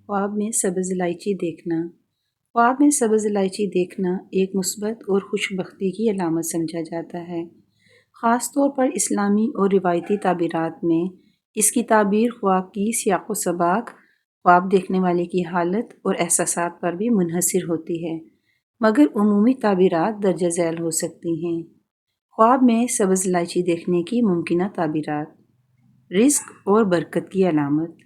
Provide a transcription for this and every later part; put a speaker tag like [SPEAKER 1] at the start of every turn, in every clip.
[SPEAKER 1] ख्वाब में सब्ज़ इलायची देखना। ख्वाब में सब्ज़ इलायची देखना एक मुस्बत और खुशबख्ती की अलामत समझा जाता है। ख़ास तौर पर इस्लामी और रिवायती ताबीरात में इसकी ताबीर ख्वाब की सियाक़ व सबाक़, ख्वाब देखने वाले की हालत और एहसासात पर भी मुनहसर होती है, मगर उमूमी ताबीरात दर्ज झैल हो सकती हैं। ख्वाब में सब्ज़ इलायची देखने की मुमकिना ताबीरात। रिज़्क़ और बरकत की अलामत।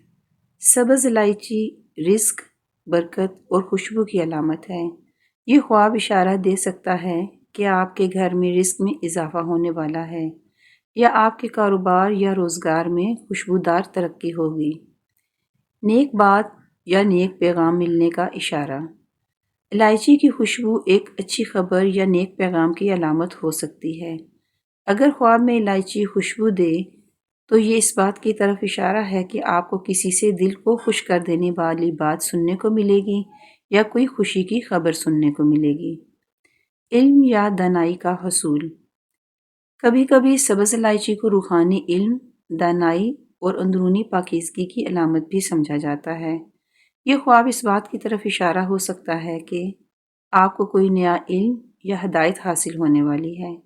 [SPEAKER 1] सब्ज़ इलायची रिज़्क़, बरकत और खुशबू की अलामत है। ये ख्वाब इशारा दे सकता है कि आपके घर में रिज़्क़ में इजाफ़ा होने वाला है या आपके कारोबार या रोज़गार में खुशबूदार तरक्की होगी। नेक बात या नेक पैगाम मिलने का इशारा। इलायची की खुशबू एक अच्छी खबर या नेक पैगाम की अलामत हो सकती है। अगर ख्वाब में इलायची खुशबू दे तो ये इस बात की तरफ इशारा है कि आपको किसी से दिल को खुश कर देने वाली बात सुनने को मिलेगी या कोई खुशी की खबर सुनने को मिलेगी। इल्म या दानाई का हसूल। कभी कभी सब्ज़ इलायची को रूहानी इल्म, दानाई और अंदरूनी पाकीज़गी की अलामत भी समझा जाता है। ये ख्वाब इस बात की तरफ इशारा हो सकता है कि आपको कोई नया इल्म या हदायत हासिल होने वाली है।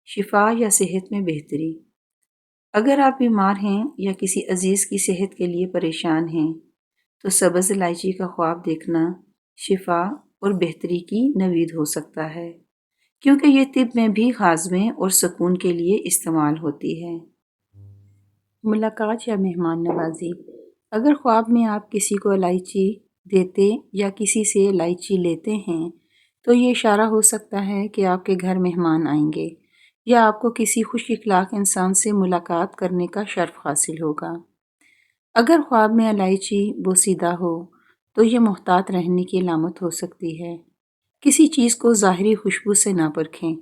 [SPEAKER 1] शिफा या सेहत में बेहतरी। अगर आप बीमार हैं या किसी अजीज़ की सेहत के लिए परेशान हैं तो सब्ज़ इलायची का ख्वाब देखना शिफा और बेहतरी की नवीद हो सकता है, क्योंकि ये तिब में भी हाज़मे और सुकून के लिए इस्तेमाल होती है। मुलाकात या मेहमान नवाजी। अगर ख्वाब में आप किसी को इलायची देते या किसी से इलायची लेते हैं तो ये इशारा हो सकता है कि आपके घर मेहमान आएंगे या आपको किसी खुश इखलाक इंसान से मुलाकात करने का शर्फ हासिल होगा। अगर ख्वाब में इलायची बोसीदा हो तो यह मोहतात रहने की अलामत हो सकती है। किसी चीज़ को ज़ाहिरी खुशबू से ना परखें।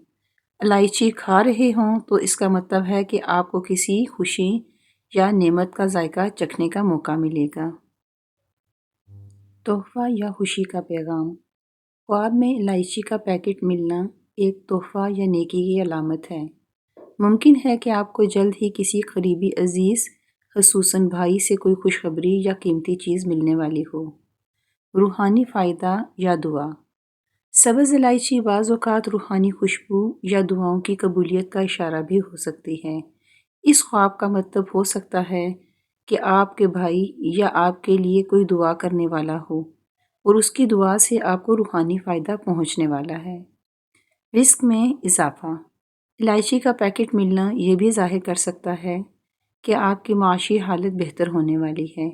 [SPEAKER 1] इलायची खा रहे हों तो इसका मतलब है कि आपको किसी खुशी या नेमत का जायका चखने का मौका मिलेगा। तोहफ़ा या खुशी का पैगाम। ख्वाब में इलायची का पैकेट मिलना एक तोहफ़ा या नेकी की अलामत है। मुमकिन है कि आपको जल्द ही किसी करीबी अजीज़, ख़ुसूसन भाई से कोई खुशखबरी या कीमती चीज़ मिलने वाली हो। रूहानी फ़ायदा या दुआ। सब्ज़ इलायची बाज़ औक़ात रूहानी खुशबू या दुआओं की कबूलियत का इशारा भी हो सकती है। इस ख्वाब का मतलब हो सकता है कि आपके भाई या आपके लिए कोई दुआ करने वाला हो और उसकी दुआ से आपको रूहानी फ़ायदा पहुँचने वाला है। रिज़्क़ में इजाफ़ा। इलायची का पैकेट मिलना ये भी ज़ाहिर कर सकता है कि आपकी माशी हालत बेहतर होने वाली है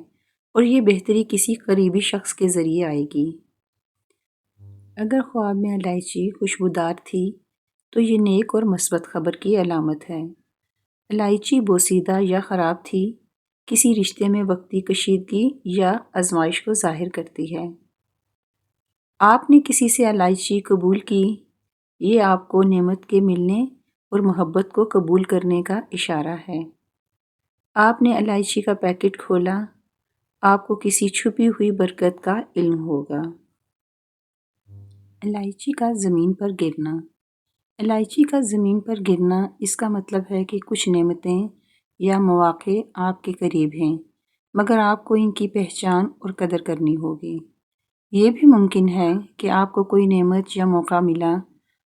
[SPEAKER 1] और ये बेहतरी किसी करीबी शख्स के ज़रिए आएगी। अगर ख्वाब में इलायची खुशबूदार थी तो ये नेक और मस्बत खबर की अलामत है। इलायची बोसीदा या ख़राब थी, किसी रिश्ते में वक्ती कशीदगी या आजमाइश को ज़ाहिर करती है। आपने किसी से इलायची कबूल की, ये आपको नेमत के मिलने और मोहब्बत को कबूल करने का इशारा है। आपने इलायची का पैकेट खोला, आपको किसी छुपी हुई बरकत का इल्म होगा। इलायची का ज़मीन पर गिरना। इलायची का ज़मीन पर गिरना इसका मतलब है कि कुछ नेमतें या मौक़े आपके करीब हैं, मगर आपको इनकी पहचान और कदर करनी होगी। ये भी मुमकिन है कि आपको कोई नेमत या मौका मिला,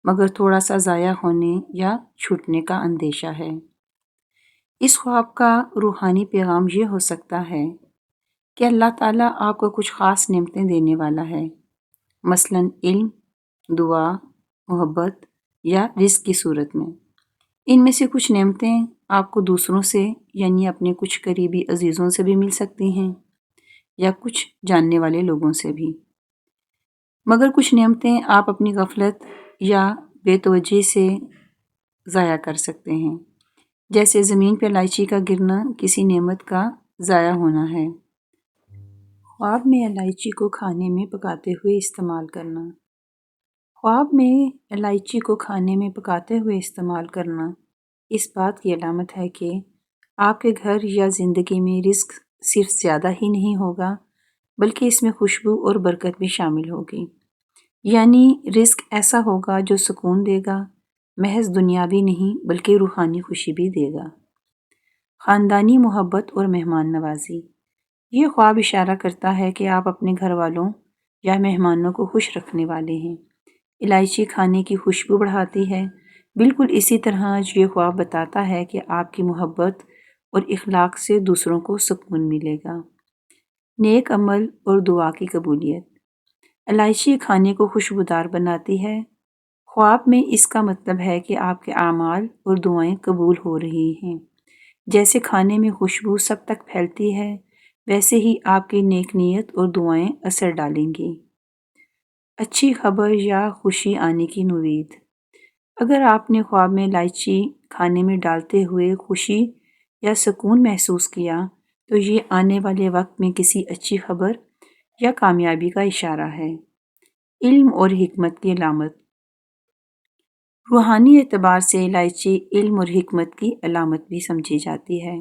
[SPEAKER 1] मगर थोड़ा सा ज़ाया होने या छूटने का अंदेशा है। इस ख्वाब का रूहानी पैगाम ये हो सकता है कि अल्लाह ताला आपको कुछ ख़ास नेमतें देने वाला है, मसलन इल्म, दुआ, मोहब्बत या रिज़्क़ की सूरत में। इनमें से कुछ नेमतें आपको दूसरों से यानी अपने कुछ करीबी अजीज़ों से भी मिल सकती हैं या कुछ जानने वाले लोगों से भी, मगर कुछ नेमतें आप अपनी गफलत या बेतवज्जी से ज़ाया कर सकते हैं, जैसे ज़मीन पर इलायची का गिरना किसी नेमत का ज़ाया होना है। ख्वाब में इलायची को खाने में पकाते हुए इस्तेमाल करना। ख्वाब में इलायची को खाने में पकाते हुए इस्तेमाल करना इस बात की अलामत है कि आपके घर या ज़िंदगी में रिज़्क़ सिर्फ ज़्यादा ही नहीं होगा, बल्कि इसमें खुशबू और बरकत भी शामिल होगी। यानी रिज़्क़ ऐसा होगा जो सुकून देगा, महज दुनियावी नहीं बल्कि रूहानी खुशी भी देगा। ख़ानदानी मोहब्बत और मेहमान नवाजी। یہ خواب اشارہ کرتا ہے کہ آپ اپنے گھر والوں یا مہمانوں کو خوش رکھنے والے ہیں۔ الائچی کھانے کی خوشبو بڑھاتی ہے۔ بالکل اسی طرح یہ خواب بتاتا ہے کہ آپ کی محبت اور اخلاق سے دوسروں کو سکون ملے گا۔ نیک عمل اور دعا کی قبولیت۔ الائچی کھانے کو خوشبودار بناتی ہے۔ خواب میں اس کا مطلب ہے کہ آپ کے اعمال اور دعائیں قبول ہو رہی ہیں۔ جیسے کھانے میں خوشبو سب تک پھیلتی ہے، ویسے ہی آپ کی نیک نیت اور دعائیں اثر ڈالیں گی۔ اچھی خبر یا خوشی آنے کی نوید۔ اگر آپ نے خواب میں الائچی کھانے میں ڈالتے ہوئے خوشی یا سکون محسوس کیا تو یہ آنے والے وقت میں کسی اچھی خبر یا کامیابی کا اشارہ ہے۔ علم اور حکمت کی علامت۔ روحانی اعتبار سے الائچی علم اور حکمت کی علامت بھی سمجھی جاتی ہے۔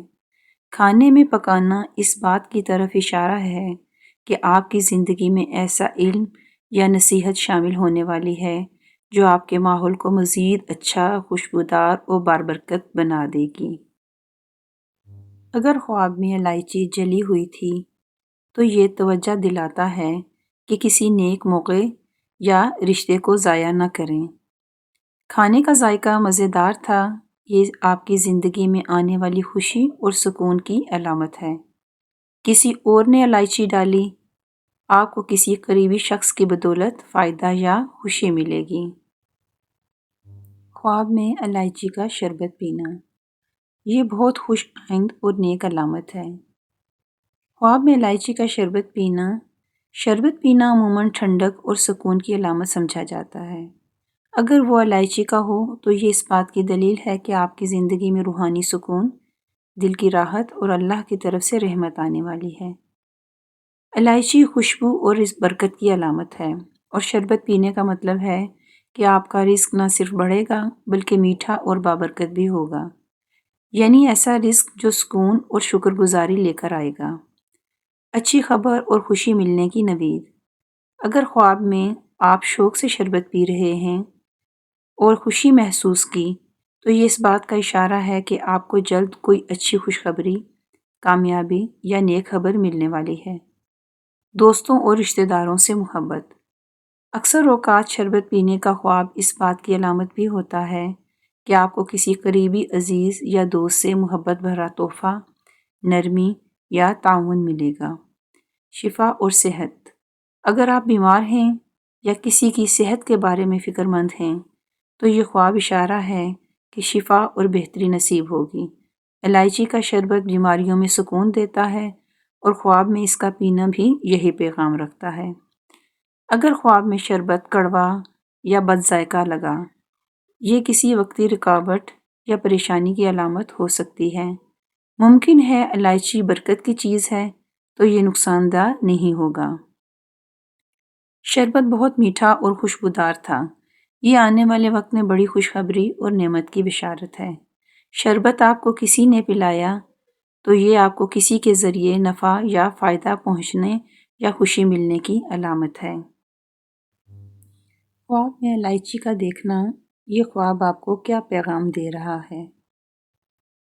[SPEAKER 1] کھانے میں پکانا اس بات کی طرف اشارہ ہے کہ آپ کی زندگی میں ایسا علم یا نصیحت شامل ہونے والی ہے جو آپ کے ماحول کو مزید اچھا، خوشبودار اور باربرکت بنا دے گی۔ اگر خواب میں الائچی جلی ہوئی تھی تو یہ توجہ دلاتا ہے کہ کسی نیک موقع یا رشتے کو ضائع نہ کریں۔ کھانے کا ذائقہ مزیدار تھا، یہ آپ کی زندگی میں آنے والی خوشی اور سکون کی علامت ہے۔ کسی اور نے الائچی ڈالی، آپ کو کسی قریبی شخص کی بدولت فائدہ یا خوشی ملے گی۔ خواب میں الائچی کا شربت پینا، یہ بہت خوش آئند اور نیک علامت ہے۔ خواب میں الائچی کا شربت پینا عموماً ٹھنڈک اور سکون کی علامت سمجھا جاتا ہے۔ اگر وہ الائچی کا ہو تو یہ اس بات کی دلیل ہے کہ آپ کی زندگی میں روحانی سکون، دل کی راحت اور اللہ کی طرف سے رحمت آنے والی ہے۔ الائچی خوشبو اور برکت کی علامت ہے، اور شربت پینے کا مطلب ہے کہ آپ کا رزق نہ صرف بڑھے گا بلکہ میٹھا اور بابرکت بھی ہوگا، یعنی ایسا رزق جو سکون اور شکر گزاری لے کر آئے گا۔ اچھی خبر اور خوشی ملنے کی نوید۔ اگر خواب میں آپ شوق سے شربت پی رہے ہیں اور خوشی محسوس کی تو یہ اس بات کا اشارہ ہے کہ آپ کو جلد کوئی اچھی خوشخبری، کامیابی یا نیک خبر ملنے والی ہے۔ دوستوں اور رشتہ داروں سے محبت۔ اکثر اوقات شربت پینے کا خواب اس بات کی علامت بھی ہوتا ہے کہ آپ کو کسی قریبی عزیز یا دوست سے محبت بھرا تحفہ، نرمی یا تعاون ملے گا۔ شفا اور صحت۔ اگر آپ بیمار ہیں یا کسی کی صحت کے بارے میں فکر مند ہیں تو یہ خواب اشارہ ہے کہ شفا اور بہتری نصیب ہوگی۔ الائچی کا شربت بیماریوں میں سکون دیتا ہے اور خواب میں اس کا پینا بھی یہی پیغام رکھتا ہے۔ اگر خواب میں شربت کڑوا یا بد ذائقہ لگا، یہ کسی وقتی رکاوٹ یا پریشانی کی علامت ہو سکتی ہے۔ ممکن ہے الائچی برکت کی چیز ہے تو یہ نقصان دہ نہیں ہوگا۔ شربت بہت میٹھا اور خوشبودار تھا، یہ آنے والے وقت میں بڑی خوشخبری اور نعمت کی بشارت ہے۔ شربت آپ کو کسی نے پلایا تو یہ آپ کو کسی کے ذریعے نفع یا فائدہ پہنچنے یا خوشی ملنے کی علامت ہے۔ خواب میں الائچی کا دیکھنا، یہ خواب آپ کو کیا پیغام دے رہا ہے؟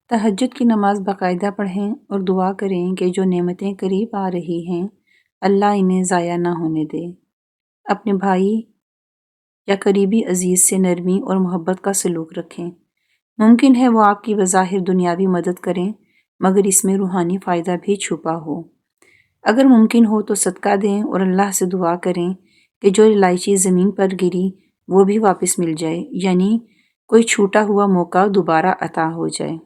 [SPEAKER 1] تہجد کی نماز باقاعدہ پڑھیں اور دعا کریں کہ جو نعمتیں قریب آ رہی ہیں اللہ انہیں ضائع نہ ہونے دے۔ اپنے بھائی یا قریبی عزیز سے نرمی اور محبت کا سلوک رکھیں۔ ممکن ہے وہ آپ کی بظاہر دنیاوی مدد کریں مگر اس میں روحانی فائدہ بھی چھپا ہو۔ اگر ممکن ہو تو صدقہ دیں اور اللہ سے دعا کریں کہ جو الائچی زمین پر گری وہ بھی واپس مل جائے، یعنی کوئی چھوٹا ہوا موقع دوبارہ عطا ہو جائے۔